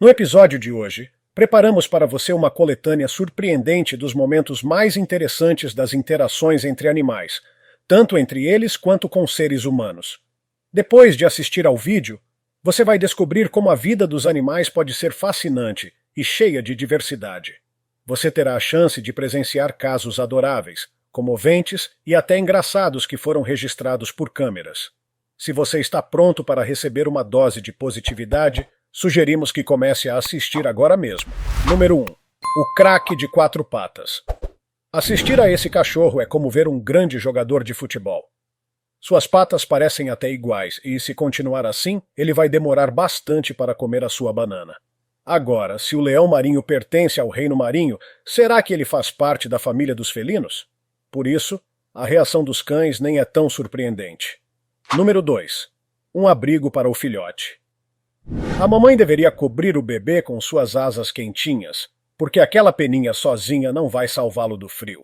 No episódio de hoje, preparamos para você uma coletânea surpreendente dos momentos mais interessantes das interações entre animais, tanto entre eles quanto com seres humanos. Depois de assistir ao vídeo, você vai descobrir como a vida dos animais pode ser fascinante e cheia de diversidade. Você terá a chance de presenciar casos adoráveis, comoventes e até engraçados que foram registrados por câmeras. Se você está pronto para receber uma dose de positividade, sugerimos que comece a assistir agora mesmo. Número 1. O craque de 4 patas. Assistir a esse cachorro é como ver um grande jogador de futebol. Suas patas parecem até iguais e, se continuar assim, ele vai demorar bastante para comer a sua banana. Agora, se o leão marinho pertence ao reino marinho, será que ele faz parte da família dos felinos? Por isso, a reação dos cães nem é tão surpreendente. Número 2. Um abrigo para o filhote. A mamãe deveria cobrir o bebê com suas asas quentinhas, porque aquela peninha sozinha não vai salvá-lo do frio.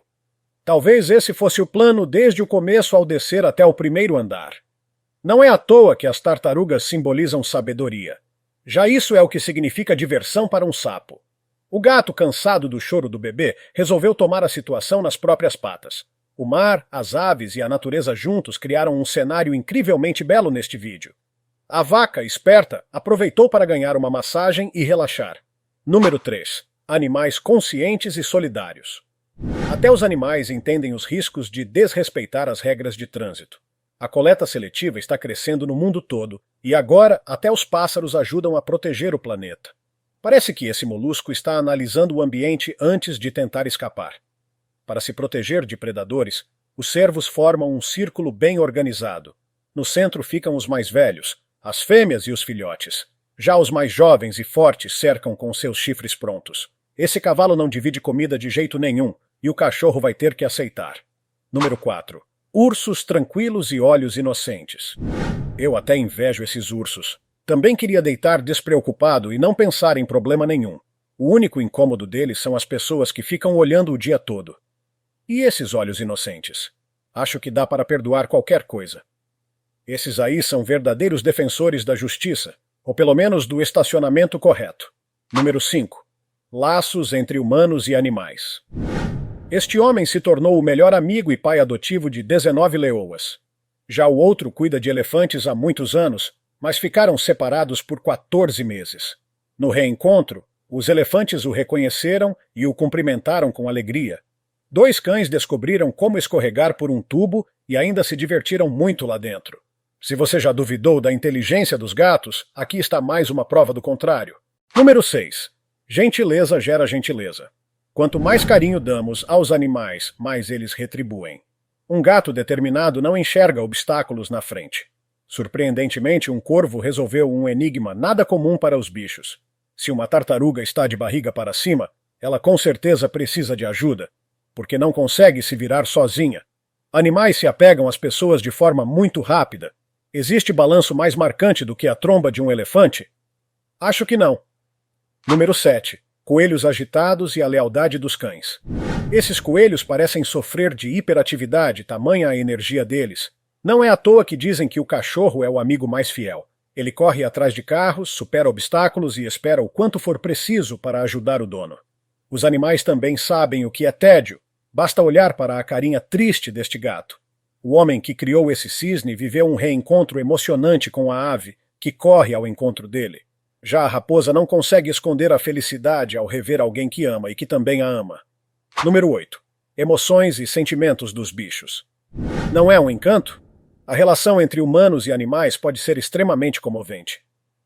Talvez esse fosse o plano desde o começo ao descer até o primeiro andar. Não é à toa que as tartarugas simbolizam sabedoria. Já isso é o que significa diversão para um sapo. O gato, cansado do choro do bebê, resolveu tomar a situação nas próprias patas. O mar, as aves e a natureza juntos criaram um cenário incrivelmente belo neste vídeo. A vaca, esperta, aproveitou para ganhar uma massagem e relaxar. Número 3. Animais conscientes e solidários. Até os animais entendem os riscos de desrespeitar as regras de trânsito. A coleta seletiva está crescendo no mundo todo, e agora até os pássaros ajudam a proteger o planeta. Parece que esse molusco está analisando o ambiente antes de tentar escapar. Para se proteger de predadores, os cervos formam um círculo bem organizado. No centro ficam os mais velhos, as fêmeas e os filhotes. Já os mais jovens e fortes cercam com seus chifres prontos. Esse cavalo não divide comida de jeito nenhum, e o cachorro vai ter que aceitar. Número 4. Ursos tranquilos e olhos inocentes. Eu até invejo esses ursos. Também queria deitar despreocupado e não pensar em problema nenhum. O único incômodo deles são as pessoas que ficam olhando o dia todo. E esses olhos inocentes? Acho que dá para perdoar qualquer coisa. Esses aí são verdadeiros defensores da justiça, ou pelo menos do estacionamento correto. Número 5. Laços entre humanos e animais. Este homem se tornou o melhor amigo e pai adotivo de 19 leoas. Já o outro cuida de elefantes há muitos anos, mas ficaram separados por 14 meses. No reencontro, os elefantes o reconheceram e o cumprimentaram com alegria. 2 cães descobriram como escorregar por um tubo e ainda se divertiram muito lá dentro. Se você já duvidou da inteligência dos gatos, aqui está mais uma prova do contrário. Número 6. Gentileza gera gentileza. Quanto mais carinho damos aos animais, mais eles retribuem. Um gato determinado não enxerga obstáculos na frente. Surpreendentemente, um corvo resolveu um enigma nada comum para os bichos. Se uma tartaruga está de barriga para cima, ela com certeza precisa de ajuda, porque não consegue se virar sozinha. Animais se apegam às pessoas de forma muito rápida. Existe balanço mais marcante do que a tromba de um elefante? Acho que não. Número 7. Coelhos agitados e a lealdade dos cães. Esses coelhos parecem sofrer de hiperatividade, tamanha a energia deles. Não é à toa que dizem que o cachorro é o amigo mais fiel. Ele corre atrás de carros, supera obstáculos e espera o quanto for preciso para ajudar o dono. Os animais também sabem o que é tédio. Basta olhar para a carinha triste deste gato. O homem que criou esse cisne viveu um reencontro emocionante com a ave, que corre ao encontro dele. Já a raposa não consegue esconder a felicidade ao rever alguém que ama e que também a ama. Número 8. Emoções e sentimentos dos bichos. Não é um encanto? A relação entre humanos e animais pode ser extremamente comovente.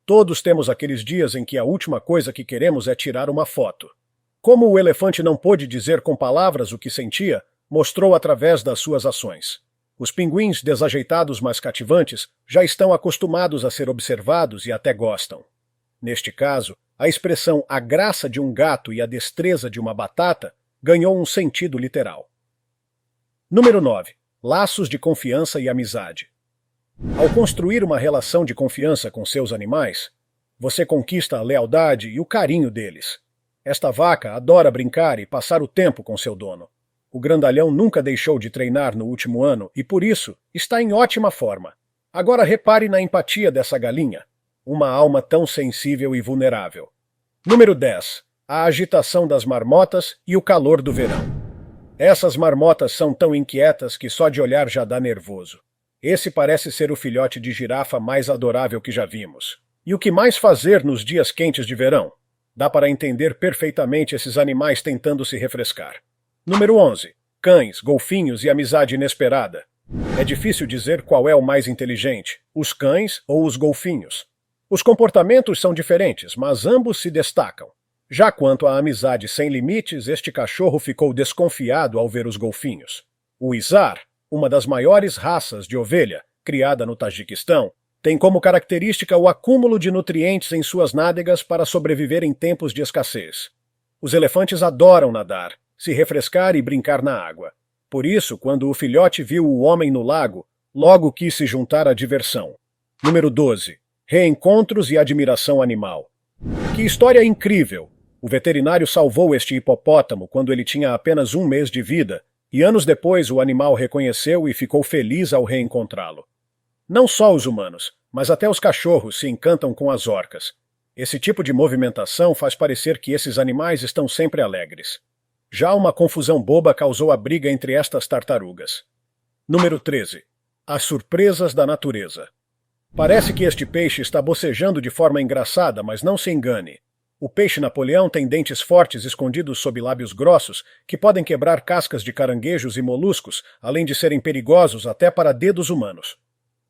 Todos temos aqueles dias em que a última coisa que queremos é tirar uma foto. Como o elefante não pôde dizer com palavras o que sentia, mostrou através das suas ações. Os pinguins, desajeitados mas cativantes, já estão acostumados a ser observados e até gostam. Neste caso, a expressão "a graça de um gato e a destreza de uma batata" ganhou um sentido literal. Número 9. Laços de confiança e amizade. Ao construir uma relação de confiança com seus animais, você conquista a lealdade e o carinho deles. Esta vaca adora brincar e passar o tempo com seu dono. O grandalhão nunca deixou de treinar no último ano e, por isso, está em ótima forma. Agora repare na empatia dessa galinha. Uma alma tão sensível e vulnerável. Número 10. A agitação das marmotas e o calor do verão. Essas marmotas são tão inquietas que só de olhar já dá nervoso. Esse parece ser o filhote de girafa mais adorável que já vimos. E o que mais fazer nos dias quentes de verão? Dá para entender perfeitamente esses animais tentando se refrescar. Número 11. Cães, golfinhos e amizade inesperada. É difícil dizer qual é o mais inteligente, os cães ou os golfinhos. Os comportamentos são diferentes, mas ambos se destacam. Já quanto à amizade sem limites, este cachorro ficou desconfiado ao ver os golfinhos. O Izar, uma das maiores raças de ovelha, criada no Tajiquistão, tem como característica o acúmulo de nutrientes em suas nádegas para sobreviver em tempos de escassez. Os elefantes adoram nadar, se refrescar e brincar na água. Por isso, quando o filhote viu o homem no lago, logo quis se juntar à diversão. Número 12. Reencontros e admiração animal. Que história incrível! O veterinário salvou este hipopótamo quando ele tinha apenas 1 mês de vida, e anos depois o animal reconheceu e ficou feliz ao reencontrá-lo. Não só os humanos, mas até os cachorros se encantam com as orcas. Esse tipo de movimentação faz parecer que esses animais estão sempre alegres. Já uma confusão boba causou a briga entre estas tartarugas. Número 13. As surpresas da natureza. Parece que este peixe está bocejando de forma engraçada, mas não se engane. O peixe-Napoleão tem dentes fortes escondidos sob lábios grossos que podem quebrar cascas de caranguejos e moluscos, além de serem perigosos até para dedos humanos.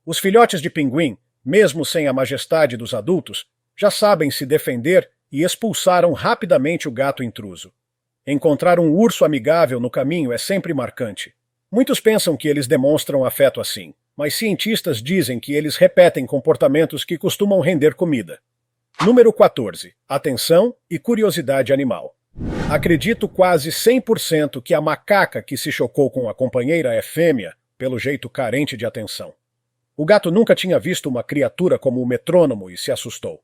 Os filhotes de pinguim, mesmo sem a majestade dos adultos, já sabem se defender e expulsaram rapidamente o gato intruso. Encontrar um urso amigável no caminho é sempre marcante. Muitos pensam que eles demonstram afeto assim, mas cientistas dizem que eles repetem comportamentos que costumam render comida. Número 14. Atenção e curiosidade animal. Acredito quase 100% que a macaca que se chocou com a companheira é fêmea, pelo jeito carente de atenção. O gato nunca tinha visto uma criatura como o metrônomo e se assustou.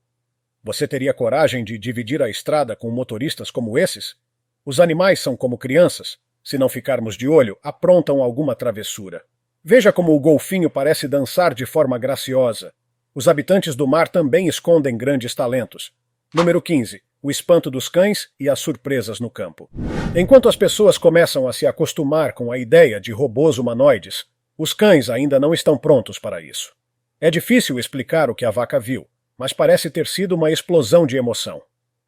Você teria coragem de dividir a estrada com motoristas como esses? Os animais são como crianças. Se não ficarmos de olho, aprontam alguma travessura. Veja como o golfinho parece dançar de forma graciosa. Os habitantes do mar também escondem grandes talentos. Número 15. O espanto dos cães e as surpresas no campo. Enquanto as pessoas começam a se acostumar com a ideia de robôs humanoides, os cães ainda não estão prontos para isso. É difícil explicar o que a vaca viu, mas parece ter sido uma explosão de emoção.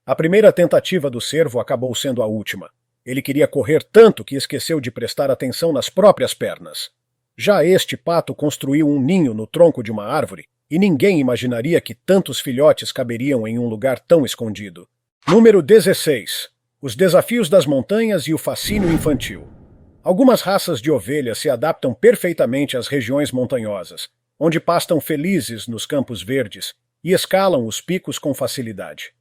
A primeira tentativa do cervo acabou sendo a última. Ele queria correr tanto que esqueceu de prestar atenção nas próprias pernas. Já este pato construiu um ninho no tronco de uma árvore, e ninguém imaginaria que tantos filhotes caberiam em um lugar tão escondido. Número 16. Os desafios das montanhas e o fascínio infantil. Algumas raças de ovelhas se adaptam perfeitamente às regiões montanhosas, onde pastam felizes nos campos verdes e escalam os picos com facilidade.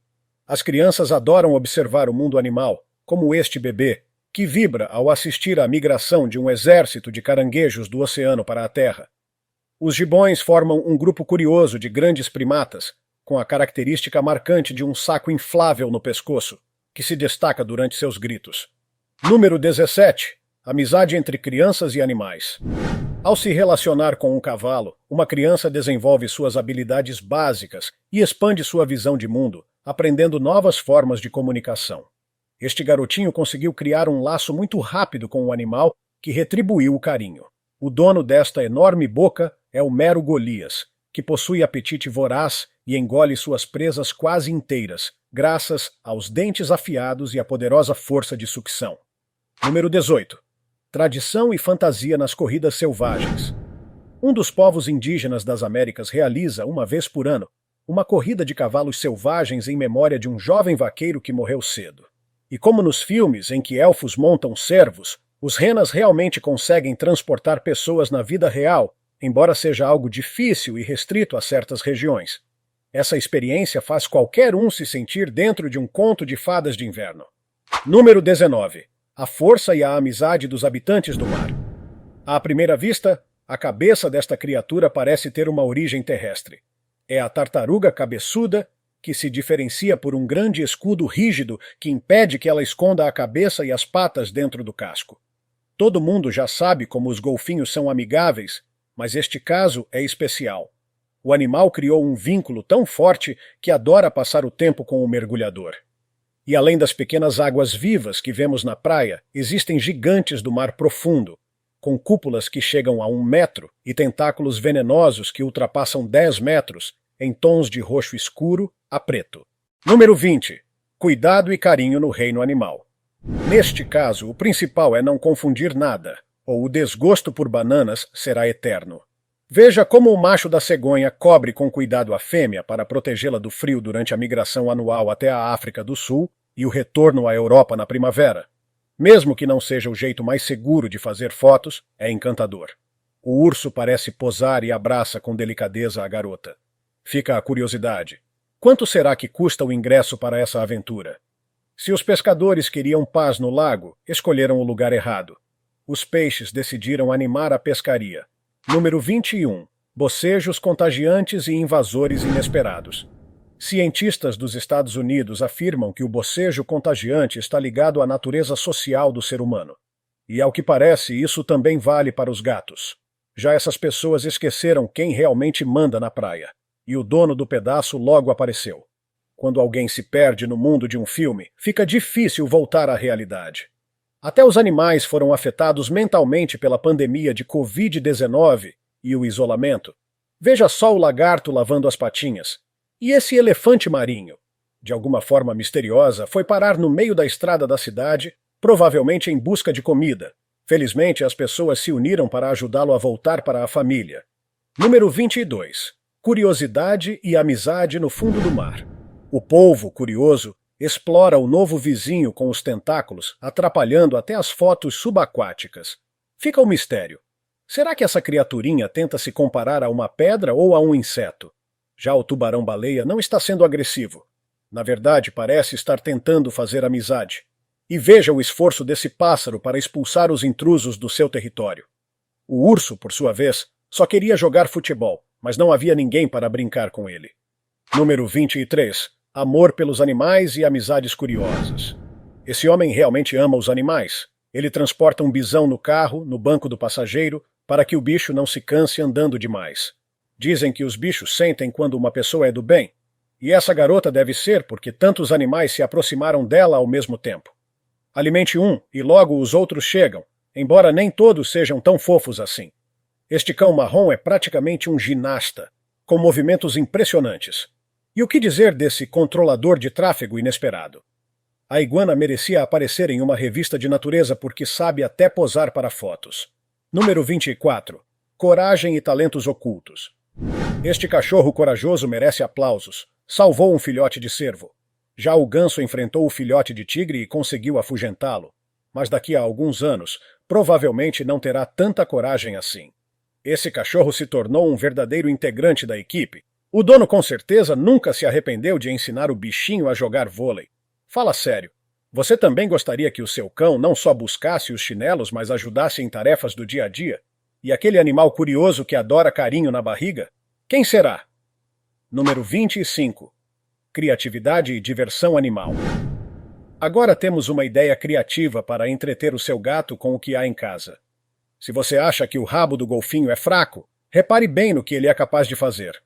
As crianças adoram observar o mundo animal, como este bebê, que vibra ao assistir à migração de um exército de caranguejos do oceano para a Terra. Os gibões formam um grupo curioso de grandes primatas, com a característica marcante de um saco inflável no pescoço, que se destaca durante seus gritos. Número 17. Amizade entre crianças e animais. Ao se relacionar com um cavalo, uma criança desenvolve suas habilidades básicas e expande sua visão de mundo, aprendendo novas formas de comunicação. Este garotinho conseguiu criar um laço muito rápido com o animal, que retribuiu o carinho. O dono desta enorme boca é o mero Golias, que possui apetite voraz e engole suas presas quase inteiras, graças aos dentes afiados e à poderosa força de sucção. Número 18. Tradição e fantasia nas corridas selvagens. Um dos povos indígenas das Américas realiza, uma vez por ano, uma corrida de cavalos selvagens em memória de um jovem vaqueiro que morreu cedo. E como nos filmes em que elfos montam cervos, os renas realmente conseguem transportar pessoas na vida real, embora seja algo difícil e restrito a certas regiões. Essa experiência faz qualquer um se sentir dentro de um conto de fadas de inverno. Número 19. A força e a amizade dos habitantes do mar. À primeira vista, a cabeça desta criatura parece ter uma origem terrestre. É a tartaruga cabeçuda, que se diferencia por um grande escudo rígido que impede que ela esconda a cabeça e as patas dentro do casco. Todo mundo já sabe como os golfinhos são amigáveis, mas este caso é especial. O animal criou um vínculo tão forte que adora passar o tempo com o mergulhador. E além das pequenas águas vivas que vemos na praia, existem gigantes do mar profundo, com cúpulas que chegam a 1 metro e tentáculos venenosos que ultrapassam 10 metros, em tons de roxo escuro a preto. Número 20. Cuidado e carinho no reino animal. Neste caso, o principal é não confundir nada, ou o desgosto por bananas será eterno. Veja como o macho da cegonha cobre com cuidado a fêmea para protegê-la do frio durante a migração anual até a África do Sul e o retorno à Europa na primavera. Mesmo que não seja o jeito mais seguro de fazer fotos, é encantador. O urso parece posar e abraça com delicadeza a garota. Fica a curiosidade. Quanto será que custa o ingresso para essa aventura? Se os pescadores queriam paz no lago, escolheram o lugar errado. Os peixes decidiram animar a pescaria. Número 21. Bocejos contagiantes e invasores inesperados. Cientistas dos Estados Unidos afirmam que o bocejo contagiante está ligado à natureza social do ser humano. E, ao que parece, isso também vale para os gatos. Já essas pessoas esqueceram quem realmente manda na praia. E o dono do pedaço logo apareceu. Quando alguém se perde no mundo de um filme, fica difícil voltar à realidade. Até os animais foram afetados mentalmente pela pandemia de Covid-19 e o isolamento. Veja só o lagarto lavando as patinhas. E esse elefante marinho, de alguma forma misteriosa, foi parar no meio da estrada da cidade, provavelmente em busca de comida. Felizmente, as pessoas se uniram para ajudá-lo a voltar para a família. Número 22. Curiosidade e amizade no fundo do mar. O polvo, curioso, explora o novo vizinho com os tentáculos, atrapalhando até as fotos subaquáticas. Fica o mistério. Será que essa criaturinha tenta se comparar a uma pedra ou a um inseto? Já o tubarão-baleia não está sendo agressivo. Na verdade, parece estar tentando fazer amizade. E veja o esforço desse pássaro para expulsar os intrusos do seu território. O urso, por sua vez, só queria jogar futebol, mas não havia ninguém para brincar com ele. Número 23. Amor pelos animais e amizades curiosas. Esse homem realmente ama os animais. Ele transporta um bisão no carro, no banco do passageiro, para que o bicho não se canse andando demais. Dizem que os bichos sentem quando uma pessoa é do bem, e essa garota deve ser porque tantos animais se aproximaram dela ao mesmo tempo. Alimente um e logo os outros chegam, embora nem todos sejam tão fofos assim. Este cão marrom é praticamente um ginasta, com movimentos impressionantes. E o que dizer desse controlador de tráfego inesperado? A iguana merecia aparecer em uma revista de natureza porque sabe até posar para fotos. Número 24. Coragem e talentos ocultos. Este cachorro corajoso merece aplausos. Salvou um filhote de cervo. Já o ganso enfrentou o filhote de tigre e conseguiu afugentá-lo. Mas daqui a alguns anos, provavelmente não terá tanta coragem assim. Esse cachorro se tornou um verdadeiro integrante da equipe. O dono com certeza nunca se arrependeu de ensinar o bichinho a jogar vôlei. Fala sério. Você também gostaria que o seu cão não só buscasse os chinelos, mas ajudasse em tarefas do dia a dia? E aquele animal curioso que adora carinho na barriga? Quem será? Número 25. Criatividade e diversão animal. Agora temos uma ideia criativa para entreter o seu gato com o que há em casa. Se você acha que o rabo do golfinho é fraco, repare bem no que ele é capaz de fazer.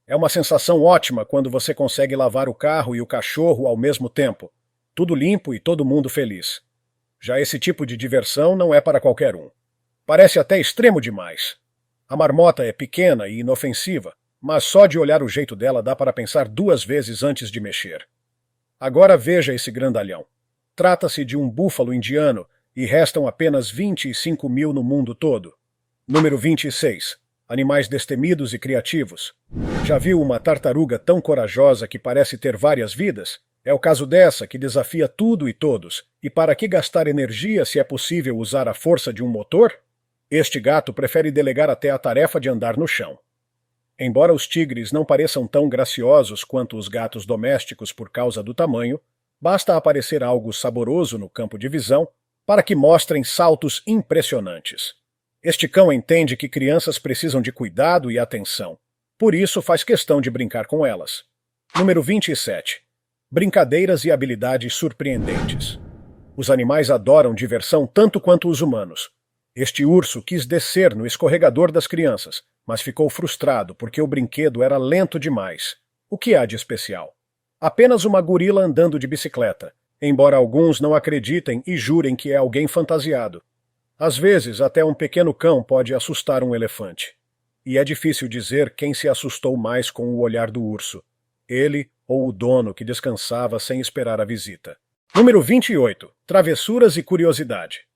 É uma sensação ótima quando você consegue lavar o carro e o cachorro ao mesmo tempo. Tudo limpo e todo mundo feliz. Já esse tipo de diversão não é para qualquer um. Parece até extremo demais. A marmota é pequena e inofensiva, mas só de olhar o jeito dela dá para pensar 2 vezes antes de mexer. Agora veja esse grandalhão. Trata-se de um búfalo indiano e restam apenas 25 mil no mundo todo. Número 26. Animais destemidos e criativos. Já viu uma tartaruga tão corajosa que parece ter várias vidas? É o caso dessa, que desafia tudo e todos. E para que gastar energia se é possível usar a força de um motor? Este gato prefere delegar até a tarefa de andar no chão. Embora os tigres não pareçam tão graciosos quanto os gatos domésticos por causa do tamanho, basta aparecer algo saboroso no campo de visão para que mostrem saltos impressionantes. Este cão entende que crianças precisam de cuidado e atenção. Por isso faz questão de brincar com elas. Número 27. Brincadeiras e habilidades surpreendentes. Os animais adoram diversão tanto quanto os humanos. Este urso quis descer no escorregador das crianças, mas ficou frustrado porque o brinquedo era lento demais. O que há de especial? Apenas uma gorila andando de bicicleta, embora alguns não acreditem e jurem que é alguém fantasiado. Às vezes, até um pequeno cão pode assustar um elefante. E é difícil dizer quem se assustou mais com o olhar do urso. Ele ou o dono que descansava sem esperar a visita. Número 28. Travessuras e curiosidade.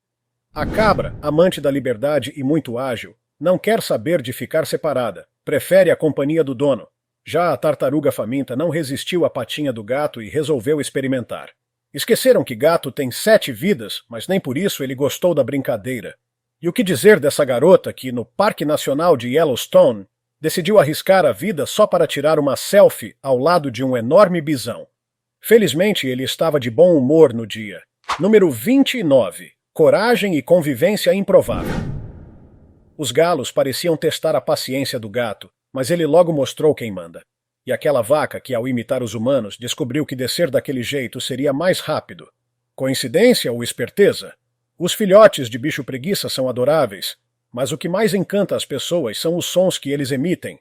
A cabra, amante da liberdade e muito ágil, não quer saber de ficar separada. Prefere a companhia do dono. Já a tartaruga faminta não resistiu à patinha do gato e resolveu experimentar. Esqueceram que gato tem 7 vidas, mas nem por isso ele gostou da brincadeira. E o que dizer dessa garota que, no Parque Nacional de Yellowstone, decidiu arriscar a vida só para tirar uma selfie ao lado de um enorme bisão? Felizmente, ele estava de bom humor no dia. Número 29. Coragem e convivência improvável. Os galos pareciam testar a paciência do gato, mas ele logo mostrou quem manda. E aquela vaca que, ao imitar os humanos, descobriu que descer daquele jeito seria mais rápido. Coincidência ou esperteza? Os filhotes de bicho preguiça são adoráveis, mas o que mais encanta as pessoas são os sons que eles emitem.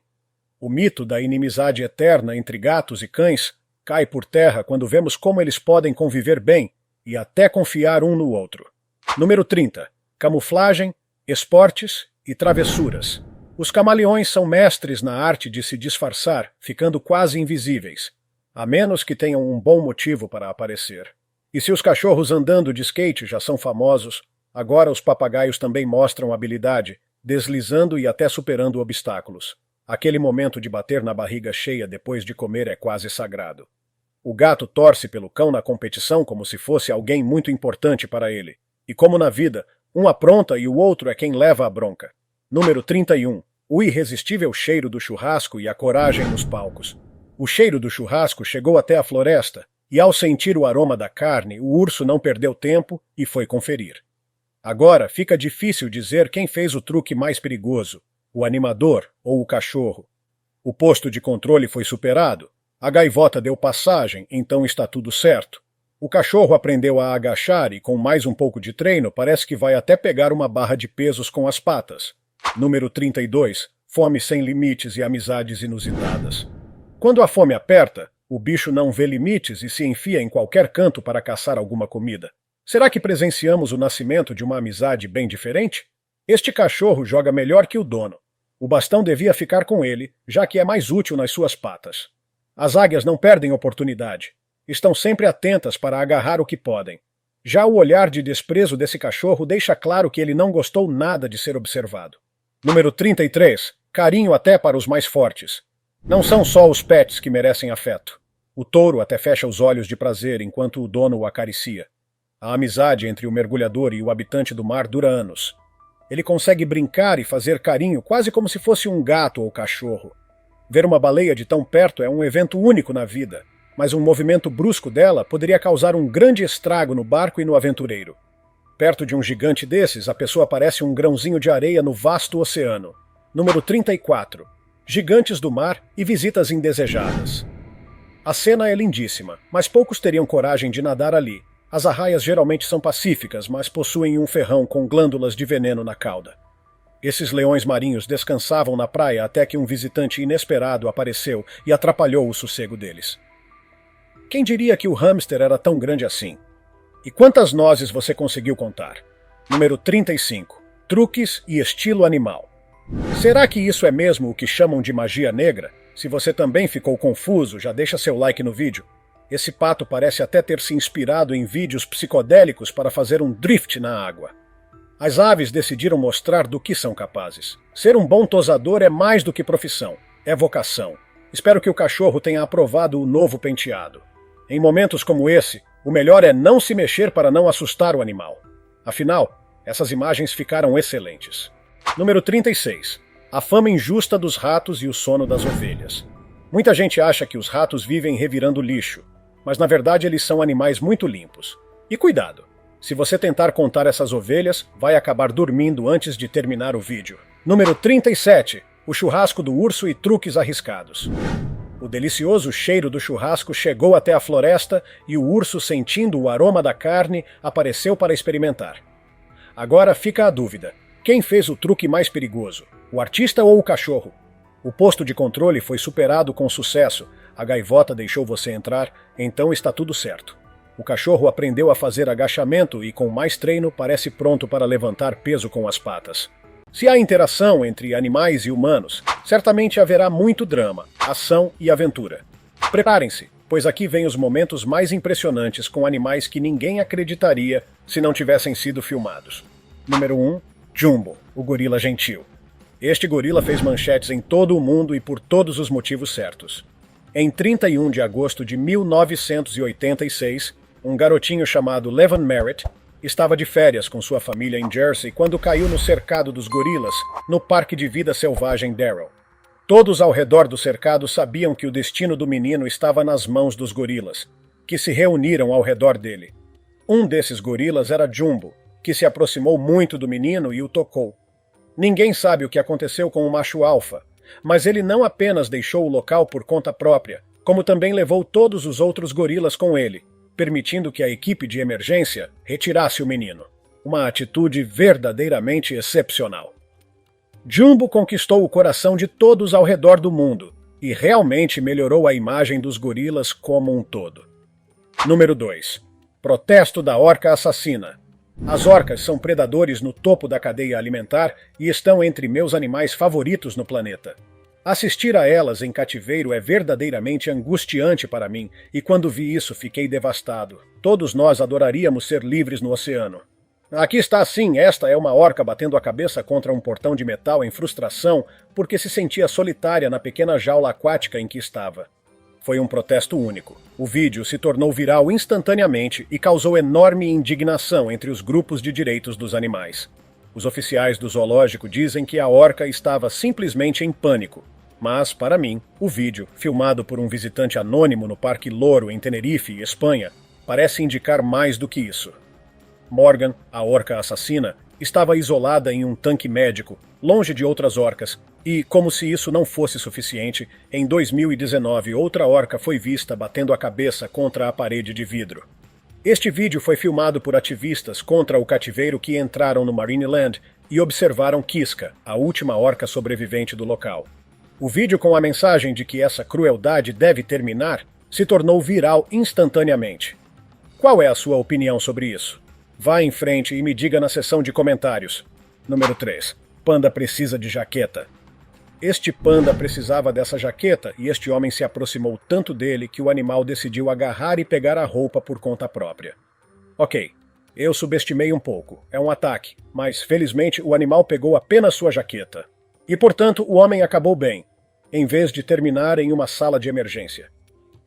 O mito da inimizade eterna entre gatos e cães cai por terra quando vemos como eles podem conviver bem e até confiar um no outro. Número 30. Camuflagem, esportes e travessuras. Os camaleões são mestres na arte de se disfarçar, ficando quase invisíveis, a menos que tenham um bom motivo para aparecer. E se os cachorros andando de skate já são famosos, agora os papagaios também mostram habilidade, deslizando e até superando obstáculos. Aquele momento de bater na barriga cheia depois de comer é quase sagrado. O gato torce pelo cão na competição como se fosse alguém muito importante para ele. E como na vida, um apronta e o outro é quem leva a bronca. Número 31. O irresistível cheiro do churrasco e a coragem nos palcos. O cheiro do churrasco chegou até a floresta, e ao sentir o aroma da carne, o urso não perdeu tempo e foi conferir. Agora fica difícil dizer quem fez o truque mais perigoso, o animador ou o cachorro. O posto de controle foi superado, a gaivota deu passagem, então está tudo certo. O cachorro aprendeu a agachar e, com mais um pouco de treino, parece que vai até pegar uma barra de pesos com as patas. Número 32. Fome sem limites e amizades inusitadas. Quando a fome aperta, o bicho não vê limites e se enfia em qualquer canto para caçar alguma comida. Será que presenciamos o nascimento de uma amizade bem diferente? Este cachorro joga melhor que o dono. O bastão devia ficar com ele, já que é mais útil nas suas patas. As águias não perdem oportunidade. Estão sempre atentas para agarrar o que podem. Já o olhar de desprezo desse cachorro deixa claro que ele não gostou nada de ser observado. Número 33. Carinho até para os mais fortes. Não são só os pets que merecem afeto. O touro até fecha os olhos de prazer enquanto o dono o acaricia. A amizade entre o mergulhador e o habitante do mar dura anos. Ele consegue brincar e fazer carinho quase como se fosse um gato ou cachorro. Ver uma baleia de tão perto é um evento único na vida, mas um movimento brusco dela poderia causar um grande estrago no barco e no aventureiro. Perto de um gigante desses, a pessoa parece um grãozinho de areia no vasto oceano. Número 34. Gigantes do mar e visitas indesejadas. A cena é lindíssima, mas poucos teriam coragem de nadar ali. As arraias geralmente são pacíficas, mas possuem um ferrão com glândulas de veneno na cauda. Esses leões marinhos descansavam na praia até que um visitante inesperado apareceu e atrapalhou o sossego deles. Quem diria que o hamster era tão grande assim? E quantas nozes você conseguiu contar? Número 35. Truques e estilo animal. Será que isso é mesmo o que chamam de magia negra? Se você também ficou confuso, já deixa seu like no vídeo. Esse pato parece até ter se inspirado em vídeos psicodélicos para fazer um drift na água. As aves decidiram mostrar do que são capazes. Ser um bom tosador é mais do que profissão, é vocação. Espero que o cachorro tenha aprovado o novo penteado. Em momentos como esse, o melhor é não se mexer para não assustar o animal. Afinal, essas imagens ficaram excelentes. Número 36. A fama injusta dos ratos e o sono das ovelhas. Muita gente acha que os ratos vivem revirando lixo, mas na verdade eles são animais muito limpos. E cuidado! Se você tentar contar essas ovelhas, vai acabar dormindo antes de terminar o vídeo. Número 37. O churrasco do urso e truques arriscados. O delicioso cheiro do churrasco chegou até a floresta e o urso, sentindo o aroma da carne, apareceu para experimentar. Agora fica a dúvida. Quem fez o truque mais perigoso? O artista ou o cachorro? O posto de controle foi superado com sucesso. A gaivota deixou você entrar, então está tudo certo. O cachorro aprendeu a fazer agachamento e, com mais treino, parece pronto para levantar peso com as patas. Se há interação entre animais e humanos, certamente haverá muito drama, ação e aventura. Preparem-se, pois aqui vêm os momentos mais impressionantes com animais que ninguém acreditaria se não tivessem sido filmados. Número 1. Jumbo, o gorila gentil. Este gorila fez manchetes em todo o mundo e por todos os motivos certos. Em 31 de agosto de 1986, um garotinho chamado Levon Merritt estava de férias com sua família em Jersey quando caiu no cercado dos gorilas, no Parque de Vida Selvagem Darrell. Todos ao redor do cercado sabiam que o destino do menino estava nas mãos dos gorilas, que se reuniram ao redor dele. Um desses gorilas era Jumbo, que se aproximou muito do menino e o tocou. Ninguém sabe o que aconteceu com o macho alfa, mas ele não apenas deixou o local por conta própria, como também levou todos os outros gorilas com ele, permitindo que a equipe de emergência retirasse o menino. Uma atitude verdadeiramente excepcional. Jumbo conquistou o coração de todos ao redor do mundo e realmente melhorou a imagem dos gorilas como um todo. Número 2. Protesto da orca assassina. As orcas são predadores no topo da cadeia alimentar e estão entre meus animais favoritos no planeta. Assistir a elas em cativeiro é verdadeiramente angustiante para mim, e quando vi isso fiquei devastado. Todos nós adoraríamos ser livres no oceano. Aqui está sim, esta é uma orca batendo a cabeça contra um portão de metal em frustração porque se sentia solitária na pequena jaula aquática em que estava. Foi um protesto único. O vídeo se tornou viral instantaneamente e causou enorme indignação entre os grupos de direitos dos animais. Os oficiais do zoológico dizem que a orca estava simplesmente em pânico. Mas, para mim, o vídeo, filmado por um visitante anônimo no Parque Loro, em Tenerife, Espanha, parece indicar mais do que isso. Morgan, a orca assassina, estava isolada em um tanque médico, longe de outras orcas, e, como se isso não fosse suficiente, em 2019 outra orca foi vista batendo a cabeça contra a parede de vidro. Este vídeo foi filmado por ativistas contra o cativeiro que entraram no Marineland e observaram Kiska, a última orca sobrevivente do local. O vídeo com a mensagem de que essa crueldade deve terminar se tornou viral instantaneamente. Qual é a sua opinião sobre isso? Vá em frente e me diga na seção de comentários. Número 3. Panda precisa de jaqueta. Este panda precisava dessa jaqueta e este homem se aproximou tanto dele que o animal decidiu agarrar e pegar a roupa por conta própria. Ok, eu subestimei um pouco, é um ataque, mas felizmente o animal pegou apenas sua jaqueta. E portanto o homem acabou bem, em vez de terminar em uma sala de emergência.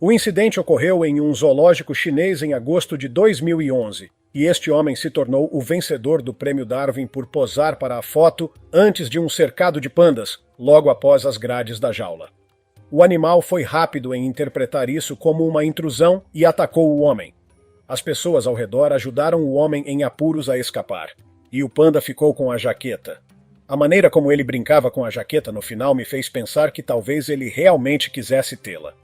O incidente ocorreu em um zoológico chinês em agosto de 2011, e este homem se tornou o vencedor do Prêmio Darwin por posar para a foto antes de um cercado de pandas, logo após as grades da jaula. O animal foi rápido em interpretar isso como uma intrusão e atacou o homem. As pessoas ao redor ajudaram o homem em apuros a escapar, e o panda ficou com a jaqueta. A maneira como ele brincava com a jaqueta no final me fez pensar que talvez ele realmente quisesse tê-la.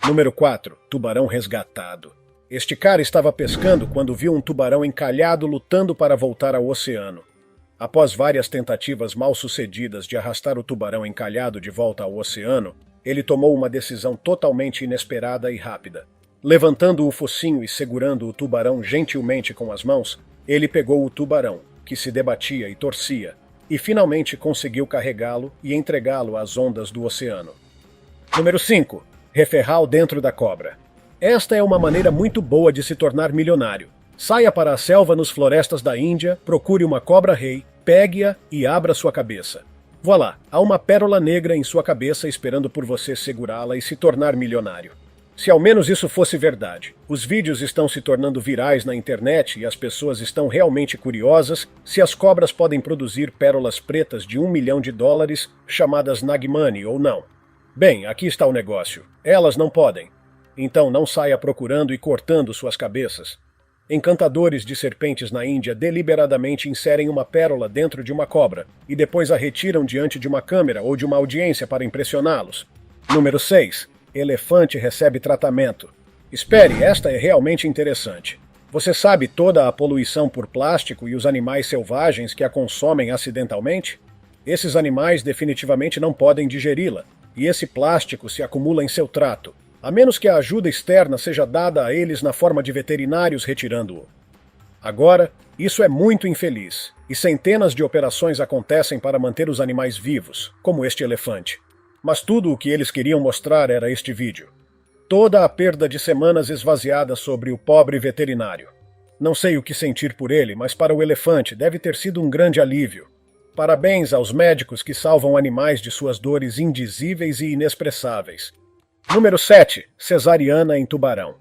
Número 4. Tubarão resgatado. Este cara estava pescando quando viu um tubarão encalhado lutando para voltar ao oceano. Após várias tentativas mal-sucedidas de arrastar o tubarão encalhado de volta ao oceano, ele tomou uma decisão totalmente inesperada e rápida. Levantando o focinho e segurando o tubarão gentilmente com as mãos, ele pegou o tubarão, que se debatia e torcia, e finalmente conseguiu carregá-lo e entregá-lo às ondas do oceano. Número 5. Referral dentro da cobra. Esta é uma maneira muito boa de se tornar milionário. Saia para a selva nos florestas da Índia, procure uma cobra-rei, pegue-a e abra sua cabeça. Voilá, há uma pérola negra em sua cabeça esperando por você segurá-la e se tornar milionário. Se ao menos isso fosse verdade. Os vídeos estão se tornando virais na internet e as pessoas estão realmente curiosas se as cobras podem produzir pérolas pretas de $1 milhão, chamadas Nagmani ou não. Bem, aqui está o negócio. Elas não podem. Então não saia procurando e cortando suas cabeças. Encantadores de serpentes na Índia deliberadamente inserem uma pérola dentro de uma cobra e depois a retiram diante de uma câmera ou de uma audiência para impressioná-los. Número 6. Elefante recebe tratamento. Espere, esta é realmente interessante. Você sabe toda a poluição por plástico e os animais selvagens que a consomem acidentalmente? Esses animais definitivamente não podem digeri-la, e esse plástico se acumula em seu trato, a menos que a ajuda externa seja dada a eles na forma de veterinários retirando-o. Agora, isso é muito infeliz, e centenas de operações acontecem para manter os animais vivos, como este elefante. Mas tudo o que eles queriam mostrar era este vídeo. Toda a perda de semanas esvaziada sobre o pobre veterinário. Não sei o que sentir por ele, mas para o elefante deve ter sido um grande alívio. Parabéns aos médicos que salvam animais de suas dores indizíveis e inexpressáveis. Número 7. Cesariana em tubarão.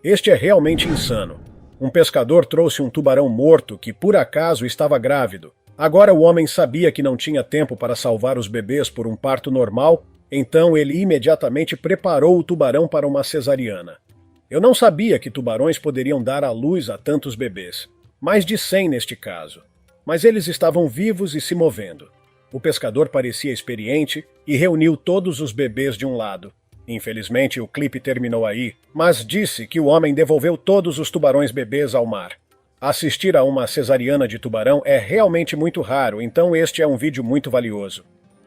Este é realmente insano. Um pescador trouxe um tubarão morto que, por acaso, estava grávido. Agora o homem sabia que não tinha tempo para salvar os bebês por um parto normal, então ele imediatamente preparou o tubarão para uma cesariana. Eu não sabia que tubarões poderiam dar à luz a tantos bebês. Mais de 100 neste caso. Mas eles estavam vivos e se movendo. O pescador parecia experiente e reuniu todos os bebês de um lado. Infelizmente o clipe terminou aí, mas disse que o homem devolveu todos os tubarões bebês ao mar. Assistir a uma cesariana de tubarão é realmente muito raro, então este é um vídeo muito valioso.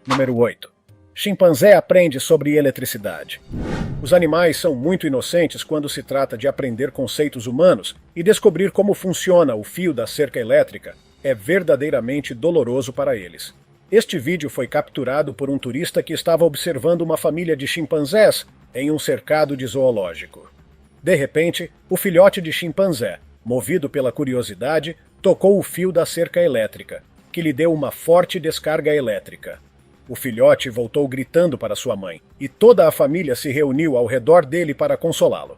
Número 8. Chimpanzé aprende sobre eletricidade. Os animais são muito inocentes quando se trata de aprender conceitos humanos e descobrir como funciona o fio da cerca elétrica é verdadeiramente doloroso para eles. Este vídeo foi capturado por um turista que estava observando uma família de chimpanzés em um cercado de zoológico. De repente, o filhote de chimpanzé, movido pela curiosidade, tocou o fio da cerca elétrica, que lhe deu uma forte descarga elétrica. O filhote voltou gritando para sua mãe, e toda a família se reuniu ao redor dele para consolá-lo.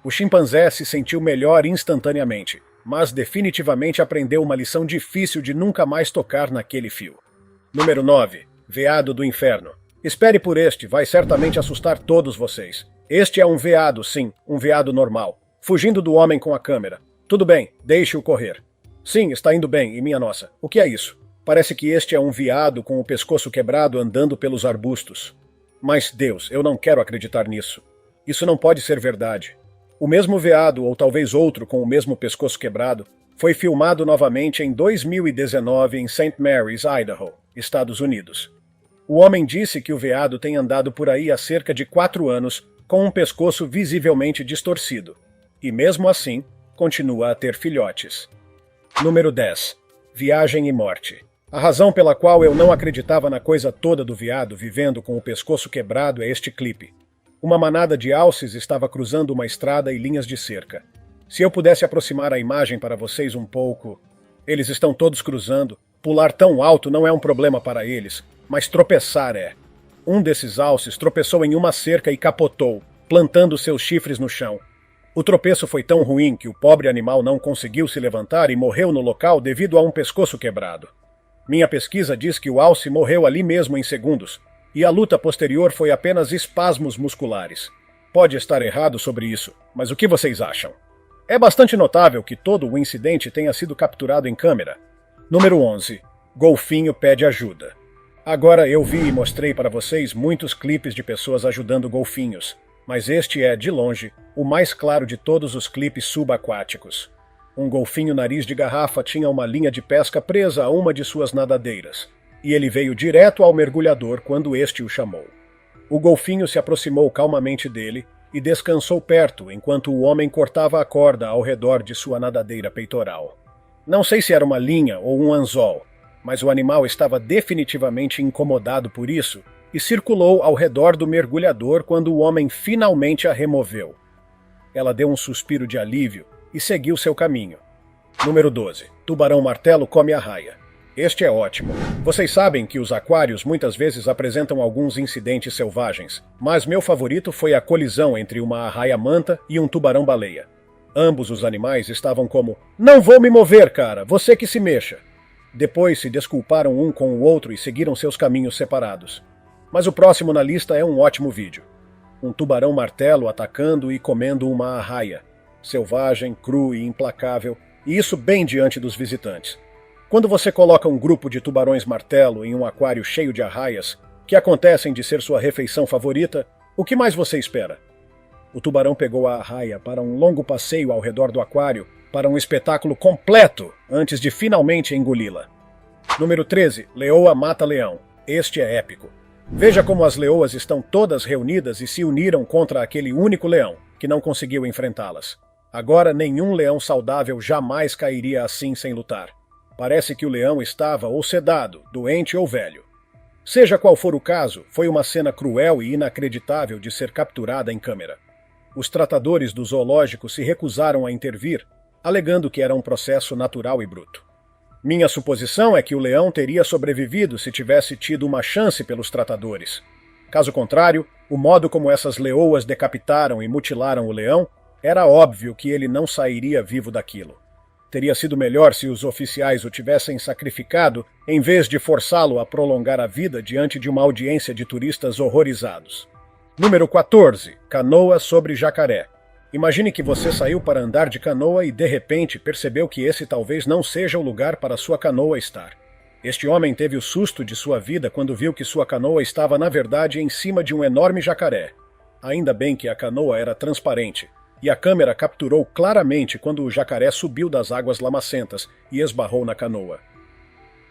O chimpanzé se sentiu melhor instantaneamente, mas definitivamente aprendeu uma lição difícil de nunca mais tocar naquele fio. Número 9. Veado do inferno. Espere por este, vai certamente assustar todos vocês. Este é um veado, sim, um veado normal, fugindo do homem com a câmera. Tudo bem, deixe-o correr. Sim, está indo bem, e minha nossa, o que é isso? Parece que este é um veado com o pescoço quebrado andando pelos arbustos. Mas, Deus, eu não quero acreditar nisso. Isso não pode ser verdade. O mesmo veado, ou talvez outro com o mesmo pescoço quebrado, foi filmado novamente em 2019 em St. Mary's, Idaho, Estados Unidos. O homem disse que o veado tem andado por aí há cerca de 4 anos com um pescoço visivelmente distorcido. E mesmo assim, continua a ter filhotes. Número 10. Viagem e morte. A razão pela qual eu não acreditava na coisa toda do veado vivendo com o pescoço quebrado é este clipe. Uma manada de alces estava cruzando uma estrada e linhas de cerca. Se eu pudesse aproximar a imagem para vocês um pouco... Eles estão todos cruzando. Pular tão alto não é um problema para eles, mas tropeçar é. Um desses alces tropeçou em uma cerca e capotou, plantando seus chifres no chão. O tropeço foi tão ruim que o pobre animal não conseguiu se levantar e morreu no local devido a um pescoço quebrado. Minha pesquisa diz que o alce morreu ali mesmo em segundos, e a luta posterior foi apenas espasmos musculares. Pode estar errado sobre isso, mas o que vocês acham? É bastante notável que todo o incidente tenha sido capturado em câmera. Número 11. Golfinho pede ajuda. Agora eu vi e mostrei para vocês muitos clipes de pessoas ajudando golfinhos, mas este é, de longe, o mais claro de todos os clipes subaquáticos. Um golfinho nariz de garrafa tinha uma linha de pesca presa a uma de suas nadadeiras, e ele veio direto ao mergulhador quando este o chamou. O golfinho se aproximou calmamente dele e descansou perto enquanto o homem cortava a corda ao redor de sua nadadeira peitoral. Não sei se era uma linha ou um anzol, mas o animal estava definitivamente incomodado por isso e circulou ao redor do mergulhador quando o homem finalmente a removeu. Ela deu um suspiro de alívio e seguiu seu caminho. Número 12. Tubarão-martelo come arraia. Este é ótimo. Vocês sabem que os aquários muitas vezes apresentam alguns incidentes selvagens, mas meu favorito foi a colisão entre uma arraia-manta e um tubarão-baleia. Ambos os animais estavam como, "Não vou me mover, cara, você que se mexa." Depois se desculparam um com o outro e seguiram seus caminhos separados. Mas o próximo na lista é um ótimo vídeo. Um tubarão-martelo atacando e comendo uma arraia. Selvagem, cru e implacável, e isso bem diante dos visitantes. Quando você coloca um grupo de tubarões-martelo em um aquário cheio de arraias, que acontecem de ser sua refeição favorita, o que mais você espera? O tubarão pegou a arraia para um longo passeio ao redor do aquário para um espetáculo completo antes de finalmente engoli-la. Número 13. Leoa mata leão. Este é épico. Veja como as leoas estão todas reunidas e se uniram contra aquele único leão, que não conseguiu enfrentá-las. Agora nenhum leão saudável jamais cairia assim sem lutar. Parece que o leão estava ou sedado, doente ou velho. Seja qual for o caso, foi uma cena cruel e inacreditável de ser capturada em câmera. Os tratadores do zoológico se recusaram a intervir, alegando que era um processo natural e bruto. Minha suposição é que o leão teria sobrevivido se tivesse tido uma chance pelos tratadores. Caso contrário, o modo como essas leoas decapitaram e mutilaram o leão, era óbvio que ele não sairia vivo daquilo. Teria sido melhor se os oficiais o tivessem sacrificado em vez de forçá-lo a prolongar a vida diante de uma audiência de turistas horrorizados. Número 14. Canoa sobre jacaré. Imagine que você saiu para andar de canoa e, de repente, percebeu que esse talvez não seja o lugar para sua canoa estar. Este homem teve o susto de sua vida quando viu que sua canoa estava, na verdade, em cima de um enorme jacaré. Ainda bem que a canoa era transparente, e a câmera capturou claramente quando o jacaré subiu das águas lamacentas e esbarrou na canoa.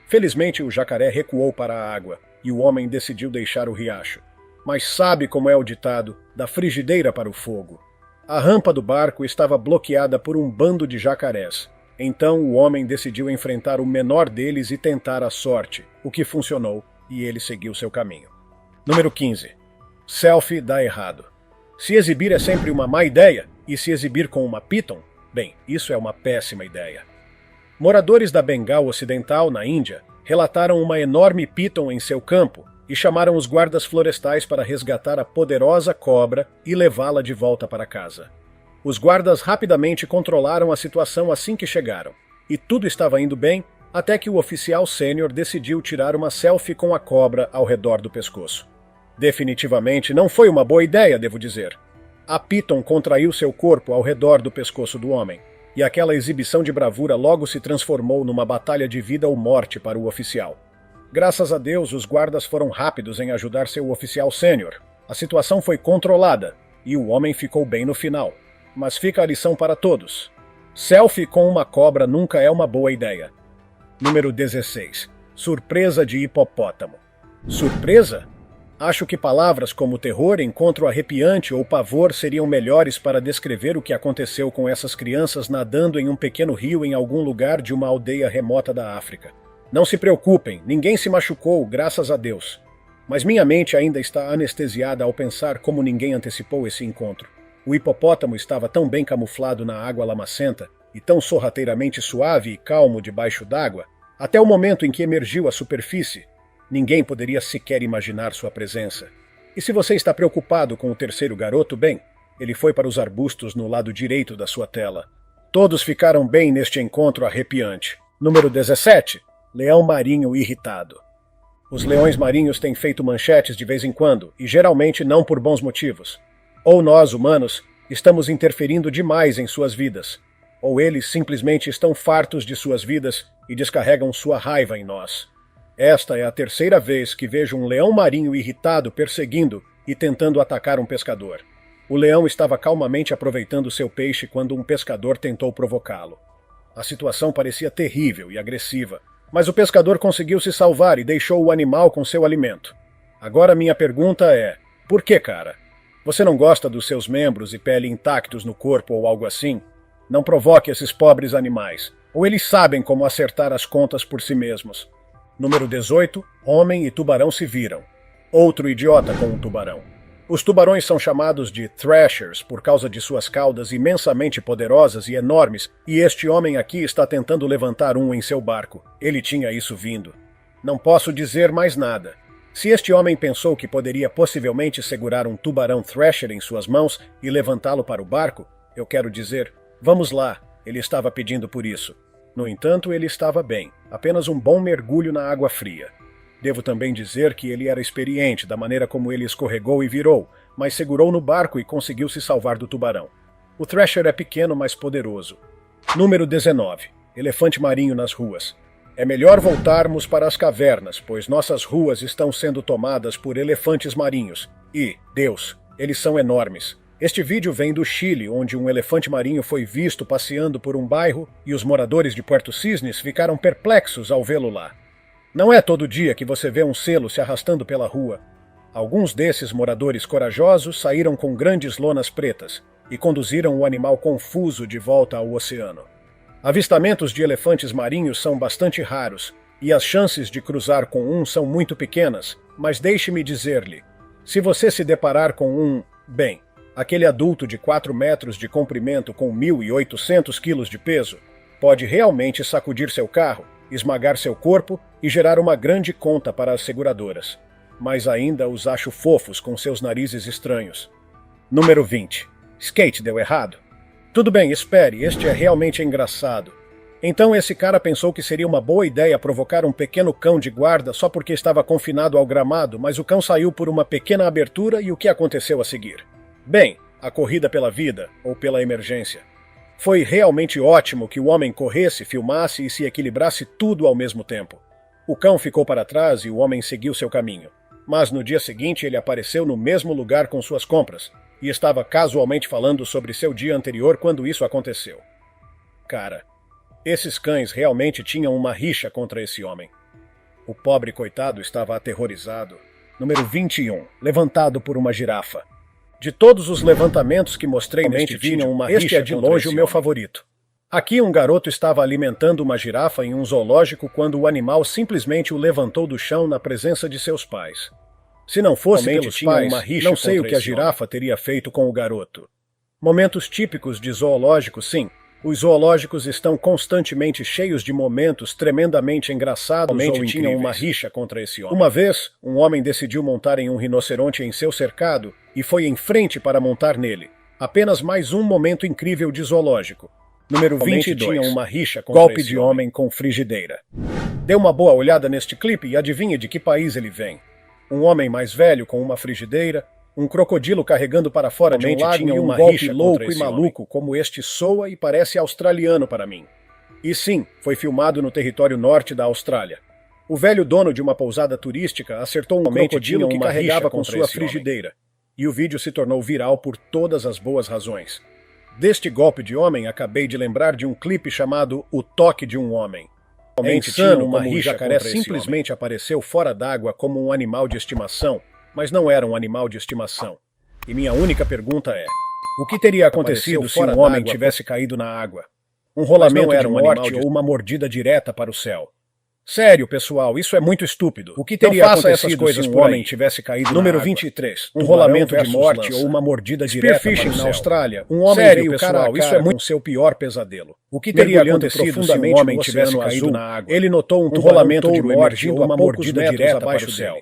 Felizmente, o jacaré recuou para a água, e o homem decidiu deixar o riacho. Mas sabe como é o ditado, da frigideira para o fogo. A rampa do barco estava bloqueada por um bando de jacarés. Então o homem decidiu enfrentar o menor deles e tentar a sorte, o que funcionou, e ele seguiu seu caminho. Número 15. Selfie dá errado. Se exibir é sempre uma má ideia, e se exibir com uma Python, bem, isso é uma péssima ideia. Moradores da Bengala Ocidental, na Índia, relataram uma enorme Python em seu campo e chamaram os guardas florestais para resgatar a poderosa cobra e levá-la de volta para casa. Os guardas rapidamente controlaram a situação assim que chegaram, e tudo estava indo bem até que o oficial sênior decidiu tirar uma selfie com a cobra ao redor do pescoço. Definitivamente não foi uma boa ideia, devo dizer. A Python contraiu seu corpo ao redor do pescoço do homem, e aquela exibição de bravura logo se transformou numa batalha de vida ou morte para o oficial. Graças a Deus, os guardas foram rápidos em ajudar seu oficial sênior. A situação foi controlada, e o homem ficou bem no final. Mas fica a lição para todos. Selfie com uma cobra nunca é uma boa ideia. Número 16. Surpresa de hipopótamo. Surpresa? Acho que palavras como terror, encontro arrepiante ou pavor seriam melhores para descrever o que aconteceu com essas crianças nadando em um pequeno rio em algum lugar de uma aldeia remota da África. Não se preocupem, ninguém se machucou, graças a Deus. Mas minha mente ainda está anestesiada ao pensar como ninguém antecipou esse encontro. O hipopótamo estava tão bem camuflado na água lamacenta e tão sorrateiramente suave e calmo debaixo d'água, até o momento em que emergiu à superfície. Ninguém poderia sequer imaginar sua presença. E se você está preocupado com o terceiro garoto, bem, ele foi para os arbustos no lado direito da sua tela. Todos ficaram bem neste encontro arrepiante. Número 17. Leão marinho irritado. Os leões marinhos têm feito manchetes de vez em quando, e geralmente não por bons motivos. Ou nós, humanos, estamos interferindo demais em suas vidas, ou eles simplesmente estão fartos de suas vidas e descarregam sua raiva em nós. Esta é a terceira vez que vejo um leão marinho irritado perseguindo e tentando atacar um pescador. O leão estava calmamente aproveitando seu peixe quando um pescador tentou provocá-lo. A situação parecia terrível e agressiva, mas o pescador conseguiu se salvar e deixou o animal com seu alimento. Agora minha pergunta é, por que, cara? Você não gosta dos seus membros e pele intactos no corpo ou algo assim? Não provoque esses pobres animais, ou eles sabem como acertar as contas por si mesmos. Número 18. Homem e tubarão se viram. Outro idiota com um tubarão. Os tubarões são chamados de thrashers por causa de suas caudas imensamente poderosas e enormes, e este homem aqui está tentando levantar um em seu barco. Ele tinha isso vindo. Não posso dizer mais nada. Se este homem pensou que poderia possivelmente segurar um tubarão thrasher em suas mãos e levantá-lo para o barco, eu quero dizer, vamos lá, ele estava pedindo por isso. No entanto, ele estava bem, apenas um bom mergulho na água fria. Devo também dizer que ele era experiente da maneira como ele escorregou e virou, mas segurou no barco e conseguiu se salvar do tubarão. O thrasher é pequeno, mas poderoso. Número 19. Elefante marinho nas ruas. É melhor voltarmos para as cavernas, pois nossas ruas estão sendo tomadas por elefantes marinhos. E, Deus, eles são enormes. Este vídeo vem do Chile, onde um elefante marinho foi visto passeando por um bairro e os moradores de Puerto Cisnes ficaram perplexos ao vê-lo lá. Não é todo dia que você vê um selo se arrastando pela rua. Alguns desses moradores corajosos saíram com grandes lonas pretas e conduziram o animal confuso de volta ao oceano. Avistamentos de elefantes marinhos são bastante raros e as chances de cruzar com um são muito pequenas, mas deixe-me dizer-lhe, se você se deparar com aquele adulto de 4 metros de comprimento com 1.800 quilos de peso, pode realmente sacudir seu carro, esmagar seu corpo e gerar uma grande conta para as seguradoras. Mas ainda os acho fofos com seus narizes estranhos. Número 20. Skate deu errado? Tudo bem, espere, este é realmente engraçado. Então esse cara pensou que seria uma boa ideia provocar um pequeno cão de guarda só porque estava confinado ao gramado, mas o cão saiu por uma pequena abertura e o que aconteceu a seguir? Bem, a corrida pela vida, ou pela emergência. Foi realmente ótimo que o homem corresse, filmasse e se equilibrasse tudo ao mesmo tempo. O cão ficou para trás e o homem seguiu seu caminho. Mas no dia seguinte ele apareceu no mesmo lugar com suas compras, e estava casualmente falando sobre seu dia anterior quando isso aconteceu. Cara, esses cães realmente tinham uma rixa contra esse homem. O pobre coitado estava aterrorizado. Número 21. Levantado por uma girafa. De todos os levantamentos que mostrei neste vídeo, este é de longe o meu favorito. Aqui um garoto estava alimentando uma girafa em um zoológico quando o animal simplesmente o levantou do chão na presença de seus pais. Se não fosse pelos pais, não sei o que a girafa teria feito com o garoto. Momentos típicos de zoológico, sim. Os zoológicos estão constantemente cheios de momentos tremendamente engraçados ou incríveis. Tinham uma rixa contra esse homem. Uma vez, um homem decidiu montar em um rinoceronte em seu cercado e foi em frente para montar nele. Apenas mais um momento incrível de zoológico. Número 22. Tinha uma rixa contra golpe de homem com frigideira. Dê uma boa olhada neste clipe e adivinhe de que país ele vem. Um homem mais velho com uma frigideira, um crocodilo carregando para fora de um lago e um golpe louco e maluco como este soa e parece australiano para mim. E sim, foi filmado no território norte da Austrália. O velho dono de uma pousada turística acertou um crocodilo que carregava com sua frigideira. E o vídeo se tornou viral por todas as boas razões. Deste golpe de homem, acabei de lembrar de um clipe chamado O Toque de um Homem. É insano como o jacaré simplesmente apareceu fora d'água como um animal de estimação, mas não era um animal de estimação. E minha única pergunta é, o que teria acontecido se um homem tivesse caído na água? Um rolamento de morte ou uma mordida direta para o céu? Sério, pessoal, isso é muito estúpido. O que teria acontecido se um homem tivesse caído na água? Número 23. Um rolamento de morte ou uma mordida direta para o céu. Na Austrália, um homem veio cara a cara isso é muito seu pior pesadelo. O que teria acontecido se um homem tivesse caído na água? Ele notou um rolamento de morte ou uma mordida direta para o céu.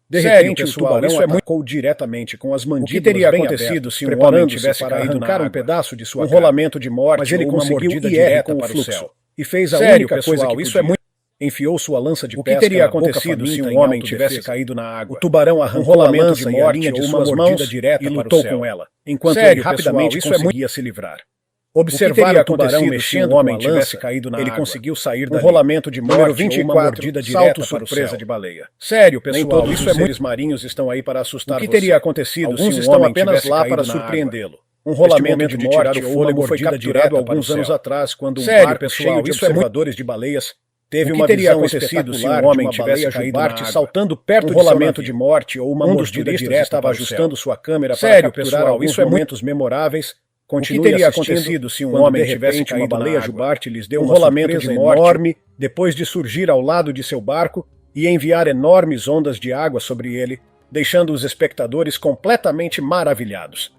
De repente, o tubarão atacou diretamente com as mandíbulas. O que teria acontecido se um homem tivesse caído na água? Um pedaço de sua cara. Um rolamento de morte, mas ele conseguiu ir direta para o céu. E fez a única coisa que isso é muito. Enfiou sua lança de pesca. O que teria acontecido se um homem tivesse caído na água? O tubarão arrancou a lança e a linha de suas mãos direta e lutou com ela, enquanto ele rapidamente conseguia se livrar. Observar o tubarão mexendo com a lança, ele conseguiu sair dali. Um rolamento de morte ou uma mordida direta para o céu. De baleia. Sério, pessoal, todos isso os seres marinhos estão aí para assustar você. O que teria acontecido se um homem apenas lá para surpreendê-lo? Um rolamento de morte ou uma mordida direta alguns anos atrás, quando um barco cheio de observadores de baleias teve uma visão espetacular se um homem tivesse caído na água, saltando perto de rolamento de morte ou uma mordida direta estava ajustando sua câmera para capturar alguns momentos memoráveis. O que teria acontecido se um homem tivesse caído uma baleia jubarte lhes deu um rolamento de morte enorme depois de surgir ao lado de seu barco e enviar enormes ondas de água sobre ele, deixando os espectadores completamente maravilhados.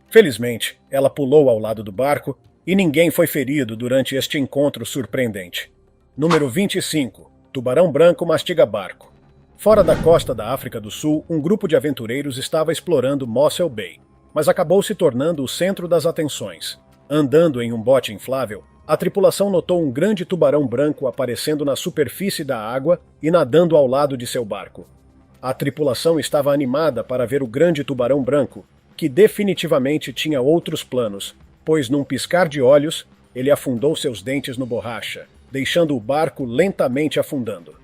Felizmente, ela pulou ao lado do barco e ninguém foi ferido durante este encontro surpreendente. Número 25. Tubarão branco mastiga barco. Fora da costa da África do Sul, um grupo de aventureiros estava explorando Mossel Bay, mas acabou se tornando o centro das atenções. Andando em um bote inflável, a tripulação notou um grande tubarão branco aparecendo na superfície da água e nadando ao lado de seu barco. A tripulação estava animada para ver o grande tubarão branco, que definitivamente tinha outros planos, pois num piscar de olhos, ele afundou seus dentes no borracha, deixando o barco lentamente afundando.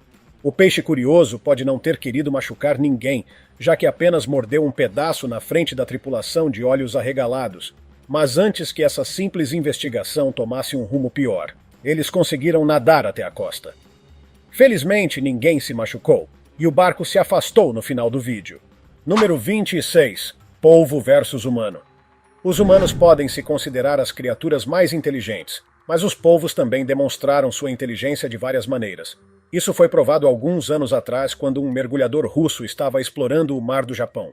O peixe curioso pode não ter querido machucar ninguém, já que apenas mordeu um pedaço na frente da tripulação de olhos arregalados. Mas antes que essa simples investigação tomasse um rumo pior, eles conseguiram nadar até a costa. Felizmente, ninguém se machucou, e o barco se afastou no final do vídeo. Número 26. Polvo versus humano. Os humanos podem se considerar as criaturas mais inteligentes, mas os polvos também demonstraram sua inteligência de várias maneiras. Isso foi provado alguns anos atrás quando um mergulhador russo estava explorando o mar do Japão.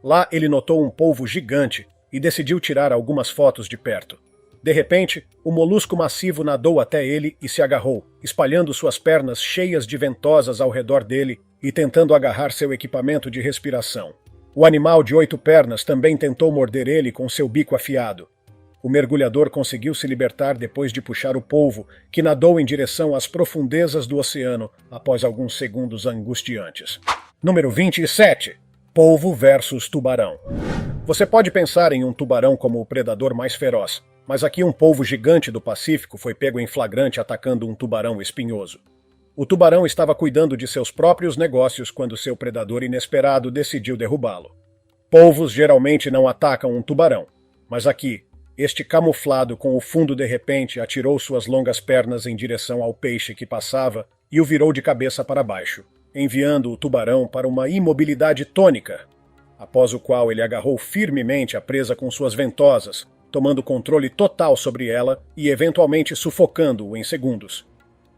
Lá ele notou um polvo gigante e decidiu tirar algumas fotos de perto. De repente, o molusco massivo nadou até ele e se agarrou, espalhando suas pernas cheias de ventosas ao redor dele e tentando agarrar seu equipamento de respiração. O animal de 8 pernas também tentou morder ele com seu bico afiado. O mergulhador conseguiu se libertar depois de puxar o polvo, que nadou em direção às profundezas do oceano após alguns segundos angustiantes. Número 27. Polvo versus tubarão. Você pode pensar em um tubarão como o predador mais feroz, mas aqui um polvo gigante do Pacífico foi pego em flagrante atacando um tubarão espinhoso. O tubarão estava cuidando de seus próprios negócios quando seu predador inesperado decidiu derrubá-lo. Polvos geralmente não atacam um tubarão, mas aqui, este camuflado com o fundo de repente atirou suas longas pernas em direção ao peixe que passava e o virou de cabeça para baixo, enviando o tubarão para uma imobilidade tônica, após o qual ele agarrou firmemente a presa com suas ventosas, tomando controle total sobre ela e eventualmente sufocando-o em segundos.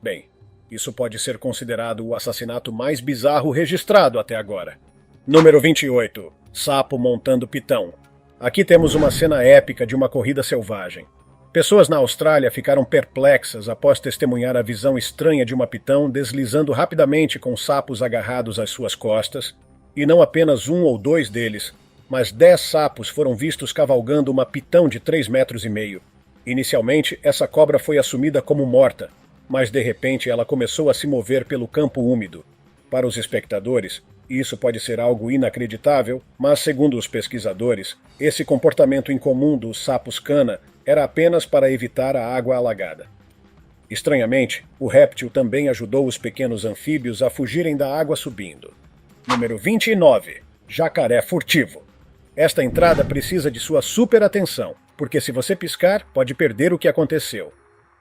Bem, isso pode ser considerado o assassinato mais bizarro registrado até agora. Número 28. Sapo montando pitão. Aqui temos uma cena épica de uma corrida selvagem. Pessoas na Austrália ficaram perplexas após testemunhar a visão estranha de uma pitão deslizando rapidamente com sapos agarrados às suas costas, e não apenas um ou dois deles, mas 10 sapos foram vistos cavalgando uma pitão de 3,5 metros. Inicialmente, essa cobra foi assumida como morta, mas de repente ela começou a se mover pelo campo úmido. Para os espectadores, isso pode ser algo inacreditável, mas segundo os pesquisadores, esse comportamento incomum dos sapos cana era apenas para evitar a água alagada. Estranhamente, o réptil também ajudou os pequenos anfíbios a fugirem da água subindo. Número 29. Jacaré furtivo. Esta entrada precisa de sua super atenção, porque se você piscar, pode perder o que aconteceu.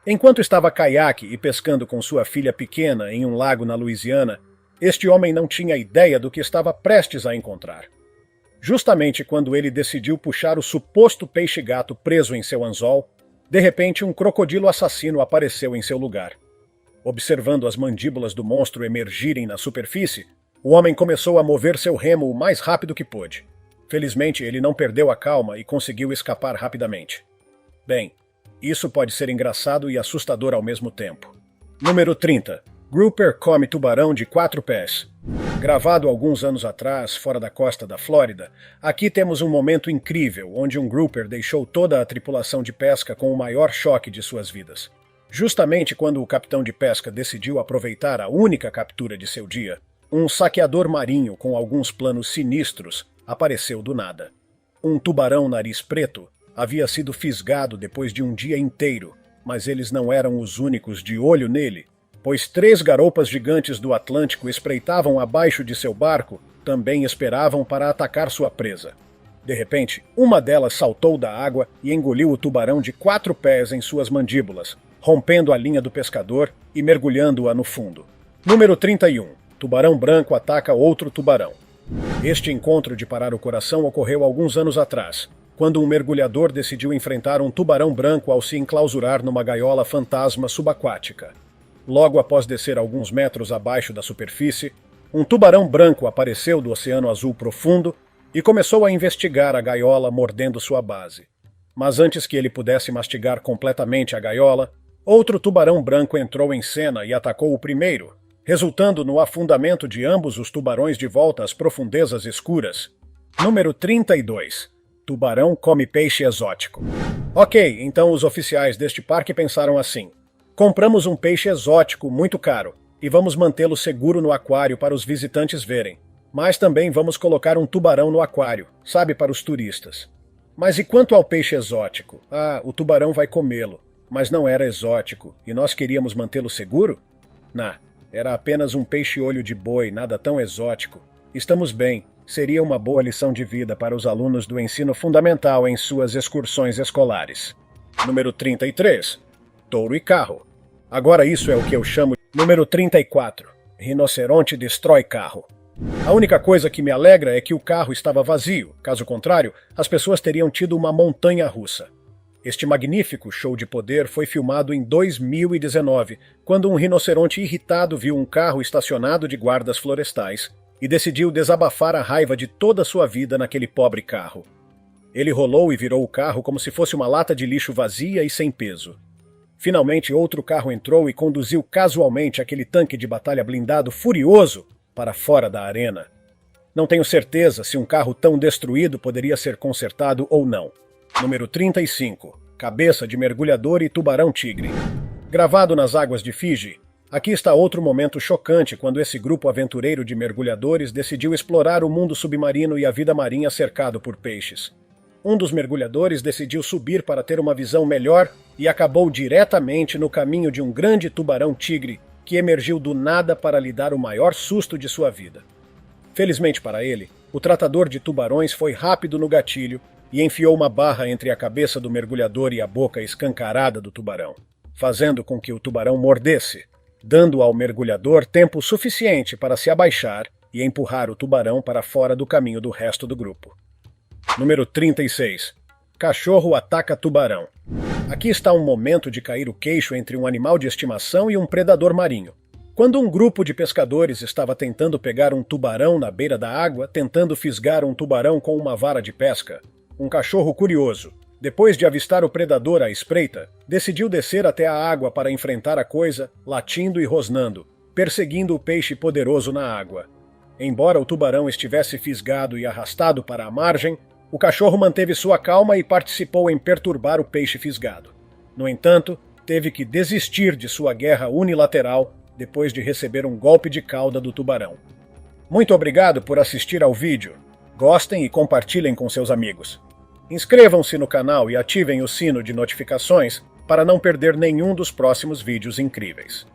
Enquanto estava caiaque e pescando com sua filha pequena em um lago na Louisiana, este homem não tinha ideia do que estava prestes a encontrar. Justamente quando ele decidiu puxar o suposto peixe-gato preso em seu anzol, de repente um crocodilo assassino apareceu em seu lugar. Observando as mandíbulas do monstro emergirem na superfície, o homem começou a mover seu remo o mais rápido que pôde. Felizmente, ele não perdeu a calma e conseguiu escapar rapidamente. Bem, isso pode ser engraçado e assustador ao mesmo tempo. Número 30. Grouper come tubarão de 4 pés. Gravado alguns anos atrás, fora da costa da Flórida, aqui temos um momento incrível onde um grouper deixou toda a tripulação de pesca com o maior choque de suas vidas. Justamente quando o capitão de pesca decidiu aproveitar a única captura de seu dia, um saqueador marinho com alguns planos sinistros apareceu do nada. Um tubarão nariz preto havia sido fisgado depois de um dia inteiro, mas eles não eram os únicos de olho nele, pois 3 garoupas gigantes do Atlântico espreitavam abaixo de seu barco, também esperavam para atacar sua presa. De repente, uma delas saltou da água e engoliu o tubarão de 4 pés em suas mandíbulas, rompendo a linha do pescador e mergulhando-a no fundo. Número 31. Tubarão branco ataca outro tubarão. Este encontro de parar o coração ocorreu alguns anos atrás, quando um mergulhador decidiu enfrentar um tubarão branco ao se enclausurar numa gaiola fantasma subaquática. Logo após descer alguns metros abaixo da superfície, um tubarão branco apareceu do Oceano Azul profundo e começou a investigar a gaiola mordendo sua base. Mas antes que ele pudesse mastigar completamente a gaiola, outro tubarão branco entrou em cena e atacou o primeiro, resultando no afundamento de ambos os tubarões de volta às profundezas escuras. Número 32. Tubarão come peixe exótico. Ok, então os oficiais deste parque pensaram assim: compramos um peixe exótico muito caro e vamos mantê-lo seguro no aquário para os visitantes verem. Mas também vamos colocar um tubarão no aquário, sabe, para os turistas. Mas e quanto ao peixe exótico? Ah, o tubarão vai comê-lo. Mas não era exótico e nós queríamos mantê-lo seguro? Não. Era apenas um peixe-olho de boi, nada tão exótico. Estamos bem. Seria uma boa lição de vida para os alunos do ensino fundamental em suas excursões escolares. Número 33. Touro e carro. Agora isso é o que eu chamo de... Número 34. Rinoceronte destrói carro. A única coisa que me alegra é que o carro estava vazio. Caso contrário, as pessoas teriam tido uma montanha-russa. Este magnífico show de poder foi filmado em 2019, quando um rinoceronte irritado viu um carro estacionado de guardas florestais e decidiu desabafar a raiva de toda a sua vida naquele pobre carro. Ele rolou e virou o carro como se fosse uma lata de lixo vazia e sem peso. Finalmente, outro carro entrou e conduziu casualmente aquele tanque de batalha blindado furioso para fora da arena. Não tenho certeza se um carro tão destruído poderia ser consertado ou não. Número 35. Cabeça de mergulhador e tubarão-tigre. Gravado nas águas de Fiji, aqui está outro momento chocante quando esse grupo aventureiro de mergulhadores decidiu explorar o mundo submarino e a vida marinha cercado por peixes. Um dos mergulhadores decidiu subir para ter uma visão melhor e acabou diretamente no caminho de um grande tubarão-tigre que emergiu do nada para lhe dar o maior susto de sua vida. Felizmente para ele, o tratador de tubarões foi rápido no gatilho e enfiou uma barra entre a cabeça do mergulhador e a boca escancarada do tubarão, fazendo com que o tubarão mordesse, dando ao mergulhador tempo suficiente para se abaixar e empurrar o tubarão para fora do caminho do resto do grupo. Número 36. Cachorro ataca tubarão. Aqui está um momento de cair o queixo entre um animal de estimação e um predador marinho. Quando um grupo de pescadores estava tentando pegar um tubarão na beira da água, tentando fisgar um tubarão com uma vara de pesca, um cachorro curioso, depois de avistar o predador à espreita, decidiu descer até a água para enfrentar a coisa, latindo e rosnando, perseguindo o peixe poderoso na água. Embora o tubarão estivesse fisgado e arrastado para a margem, o cachorro manteve sua calma e participou em perturbar o peixe fisgado. No entanto, teve que desistir de sua guerra unilateral depois de receber um golpe de cauda do tubarão. Muito obrigado por assistir ao vídeo. Gostem e compartilhem com seus amigos. Inscrevam-se no canal e ativem o sino de notificações para não perder nenhum dos próximos vídeos incríveis.